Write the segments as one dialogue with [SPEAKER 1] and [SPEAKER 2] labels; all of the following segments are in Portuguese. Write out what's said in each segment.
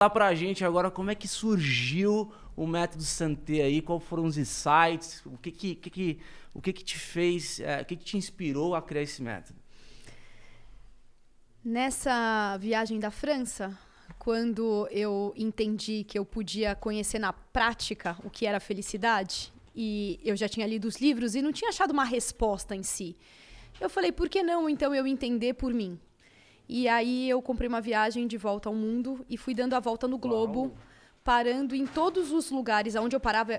[SPEAKER 1] Fala pra gente agora como é que surgiu o método Santé aí, quais foram os insights, o que te fez, o que te inspirou a criar esse método?
[SPEAKER 2] Nessa viagem da França, quando eu entendi que eu podia conhecer na prática o que era felicidade, e eu já tinha lido os livros e não tinha achado uma resposta em si, eu falei, por que não então eu entender por mim? E aí eu comprei uma viagem de volta ao mundo e fui dando a volta no globo. Uau. Parando em todos os lugares onde eu parava.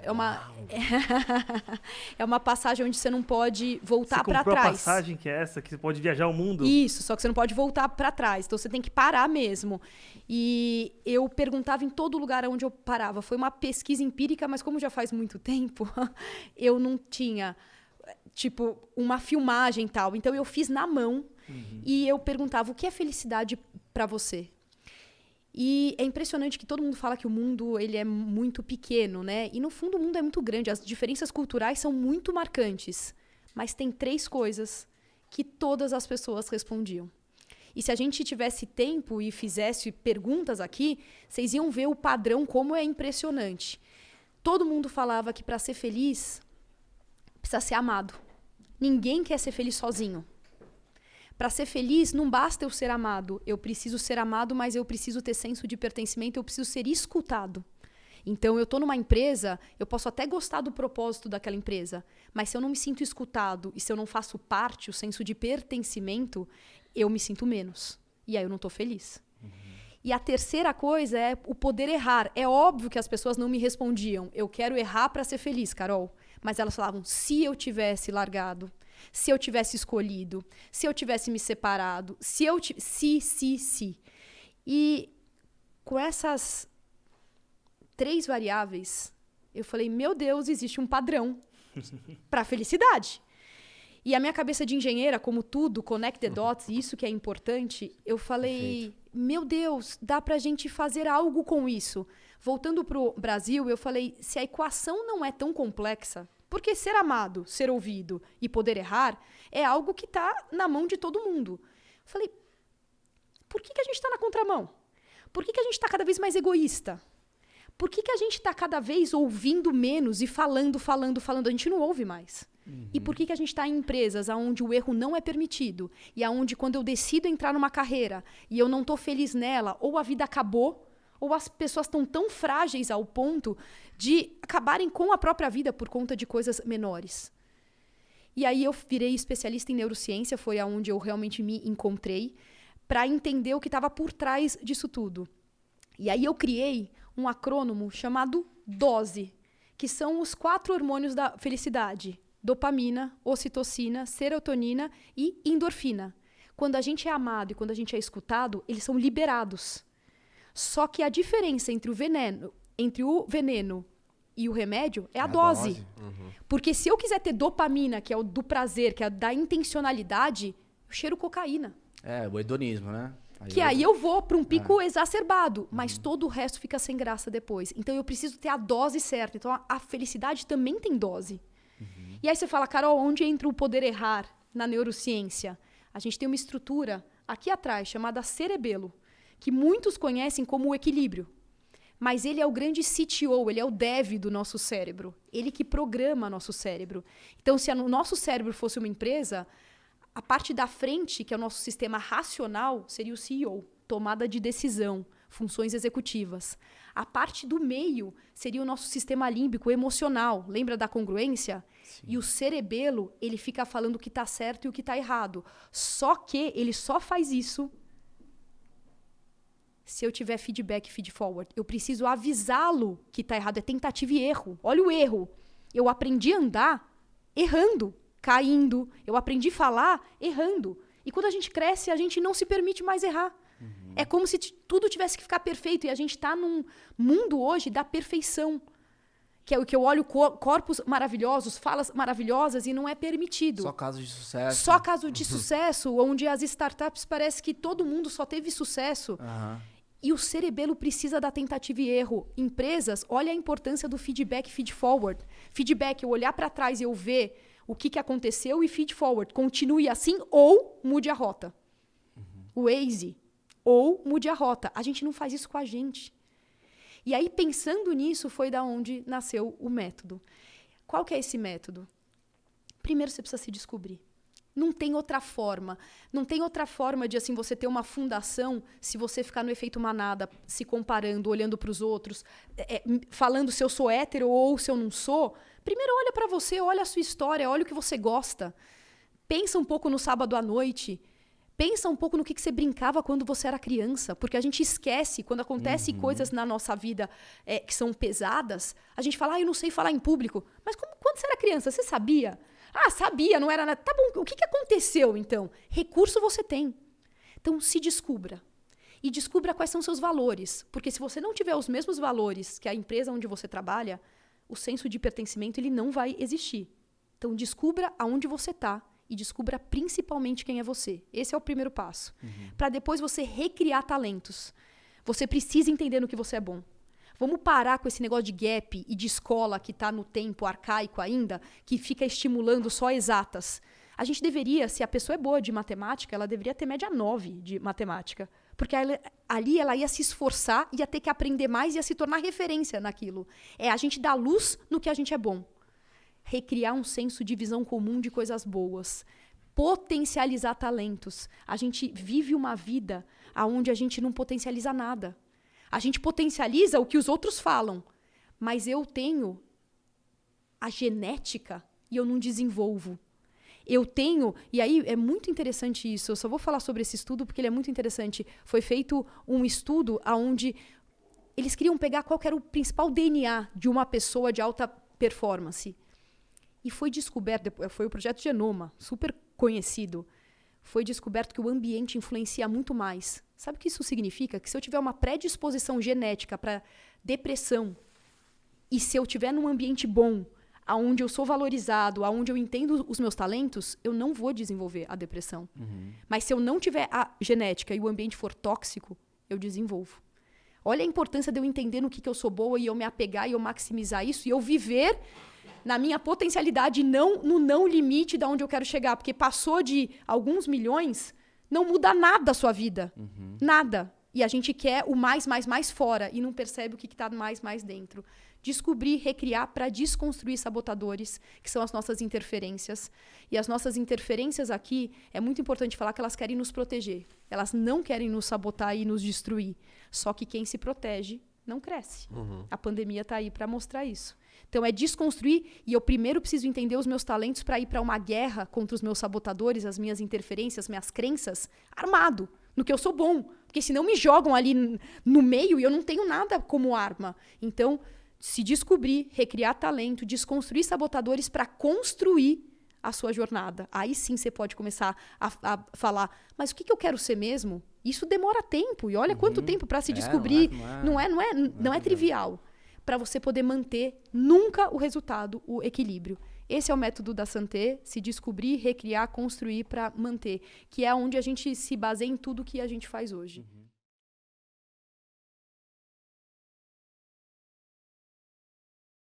[SPEAKER 2] É uma passagem onde você não pode voltar para trás. Você comprou
[SPEAKER 3] a passagem que é essa, que você pode viajar o mundo?
[SPEAKER 2] Isso, só que você não pode voltar para trás. Então você tem que parar mesmo. E eu perguntava em todo lugar onde eu parava. Foi uma pesquisa empírica, mas como já faz muito tempo, eu não tinha, tipo, uma filmagem e tal. Então eu fiz na mão e eu perguntava, o que é felicidade para você? E é impressionante que todo mundo fala que o mundo ele é muito pequeno, né? E no fundo o mundo é muito grande, as diferenças culturais são muito marcantes. Mas tem 3 coisas que todas as pessoas respondiam. E se a gente tivesse tempo e fizesse perguntas aqui, vocês iam ver o padrão como é impressionante. Todo mundo falava que para ser feliz, precisa ser amado. Ninguém quer ser feliz sozinho. Para ser feliz, não basta eu ser amado. Eu preciso ser amado, mas eu preciso ter senso de pertencimento, eu preciso ser escutado. Então, eu estou numa empresa, eu posso até gostar do propósito daquela empresa, mas se eu não me sinto escutado e se eu não faço parte, o senso de pertencimento, eu me sinto menos. E aí eu não estou feliz. E a terceira coisa é o poder errar. É óbvio que as pessoas não me respondiam, eu quero errar para ser feliz, Carol. Mas elas falavam, se eu tivesse largado, se eu tivesse escolhido, se eu tivesse me separado, se. E com essas 3 variáveis, eu falei, meu Deus, existe um padrão para a felicidade. E a minha cabeça de engenheira, como tudo, connect the dots, isso que é importante, eu falei, meu Deus, dá pra gente fazer algo com isso. Voltando pro Brasil, eu falei, se a equação não é tão complexa, porque ser amado, ser ouvido e poder errar é algo que está na mão de todo mundo. Eu falei, por que a gente está na contramão? Por que a gente está cada vez mais egoísta? Por que a gente está cada vez ouvindo menos e falando? A gente não ouve mais. E por que a gente está em empresas onde o erro não é permitido? E onde quando eu decido entrar numa carreira e eu não estou feliz nela, ou a vida acabou, ou as pessoas estão tão frágeis ao ponto de acabarem com a própria vida por conta de coisas menores. E aí eu virei especialista em neurociência, foi aonde eu realmente me encontrei, para entender o que estava por trás disso tudo. E aí eu criei um acrônimo chamado DOSE, que são os 4 hormônios da felicidade: dopamina, ocitocina, serotonina e endorfina. Quando a gente é amado e quando a gente é escutado, eles são liberados. Só que a diferença entre o veneno e o remédio é a dose. Porque se eu quiser ter dopamina, que é o do prazer, que é da intencionalidade, eu cheiro cocaína.
[SPEAKER 1] É, o hedonismo, né?
[SPEAKER 2] Aí eu vou para um pico exacerbado, mas todo o resto fica sem graça depois. Então eu preciso ter a dose certa. Então a felicidade também tem dose. E aí você fala, Carol, onde entra o poder errar na neurociência? A gente tem uma estrutura aqui atrás chamada cerebelo, que muitos conhecem como o equilíbrio. Mas ele é o grande CTO, ele é o dev do nosso cérebro. Ele que programa nosso cérebro. Então, se o nosso cérebro fosse uma empresa, a parte da frente, que é o nosso sistema racional, seria o CEO, tomada de decisão, funções executivas. A parte do meio seria o nosso sistema límbico emocional. Lembra da congruência? Sim. E o cerebelo, ele fica falando o que está certo e o que está errado. Só que ele só faz isso se eu tiver feedback, feed forward. Eu preciso avisá-lo que está errado. É tentativa e erro. Olha o erro. Eu aprendi a andar errando, caindo. Eu aprendi a falar errando. E quando a gente cresce, a gente não se permite mais errar. É como se tudo tivesse que ficar perfeito. E a gente está num mundo hoje da perfeição. Que é o que eu olho corpos maravilhosos, falas maravilhosas e não é permitido.
[SPEAKER 1] Só caso de sucesso.
[SPEAKER 2] Só caso de sucesso, onde as startups parece que todo mundo só teve sucesso. E o cerebelo precisa da tentativa e erro. Empresas, olha a importância do feedback, feed forward. Feedback, eu olhar para trás e eu ver o que aconteceu, e feed forward. Continue assim ou mude a rota. O Waze. Ou mude a rota. A gente não faz isso com a gente. E aí, pensando nisso, foi da onde nasceu o método. Qual que é esse método? Primeiro, você precisa se descobrir. Não tem outra forma. Não tem outra forma de, assim, você ter uma fundação se você ficar no efeito manada, se comparando, olhando para os outros, falando se eu sou hétero ou se eu não sou. Primeiro, olha para você, olha a sua história, olha o que você gosta. Pensa um pouco no sábado à noite. Pensa um pouco no que você brincava quando você era criança. Porque a gente esquece, quando acontecem coisas na nossa vida que são pesadas, a gente fala, eu não sei falar em público. Mas quando você era criança, você sabia? Ah, sabia, não era nada. Tá bom, o que aconteceu, então? Recurso você tem. Então, se descubra. E descubra quais são seus valores. Porque se você não tiver os mesmos valores que a empresa onde você trabalha, o senso de pertencimento ele não vai existir. Então, descubra aonde você está e descubra principalmente quem é você. Esse é o primeiro passo. Para depois você recriar talentos. Você precisa entender no que você é bom. Vamos parar com esse negócio de gap e de escola que está no tempo arcaico ainda, que fica estimulando só exatas. A gente deveria, se a pessoa é boa de matemática, ela deveria ter média 9 de matemática. Porque ali ela ia se esforçar, ia ter que aprender mais, ia se tornar referência naquilo. É a gente dar luz no que a gente é bom. Recriar um senso de visão comum de coisas boas. Potencializar talentos. A gente vive uma vida onde a gente não potencializa nada. A gente potencializa o que os outros falam. Mas eu tenho a genética e eu não desenvolvo. Eu tenho... E aí é muito interessante isso. Eu só vou falar sobre esse estudo porque ele é muito interessante. Foi feito um estudo onde eles queriam pegar qual que era o principal DNA de uma pessoa de alta performance. E foi descoberto... Foi o projeto Genoma, super conhecido. Foi descoberto que o ambiente influencia muito mais. Sabe o que isso significa? Que se eu tiver uma predisposição genética para depressão e se eu tiver num ambiente bom, onde eu sou valorizado, onde eu entendo os meus talentos, eu não vou desenvolver a depressão. Mas se eu não tiver a genética e o ambiente for tóxico, eu desenvolvo. Olha a importância de eu entender no que eu sou boa e eu me apegar e eu maximizar isso e eu viver na minha potencialidade, não no não limite de onde eu quero chegar. Porque passou de alguns milhões, não muda nada a sua vida. Nada. E a gente quer o mais fora e não percebe o que está mais dentro. Descobrir, recriar para desconstruir sabotadores, que são as nossas interferências. E as nossas interferências aqui, é muito importante falar que elas querem nos proteger. Elas não querem nos sabotar e nos destruir. Só que quem se protege não cresce. A pandemia está aí para mostrar isso. Então, é desconstruir e eu primeiro preciso entender os meus talentos para ir para uma guerra contra os meus sabotadores, as minhas interferências, minhas crenças, armado, no que eu sou bom. Porque senão me jogam ali no meio e eu não tenho nada como arma. Então, se descobrir, recriar talento, desconstruir sabotadores para construir a sua jornada. Aí sim você pode começar a falar, mas o que eu quero ser mesmo? Isso demora tempo. E olha quanto tempo para se descobrir. Não é trivial. Para você poder manter nunca o resultado, o equilíbrio. Esse é o método da Santé, se descobrir, recriar, construir para manter, que é onde a gente se baseia em tudo que a gente faz hoje.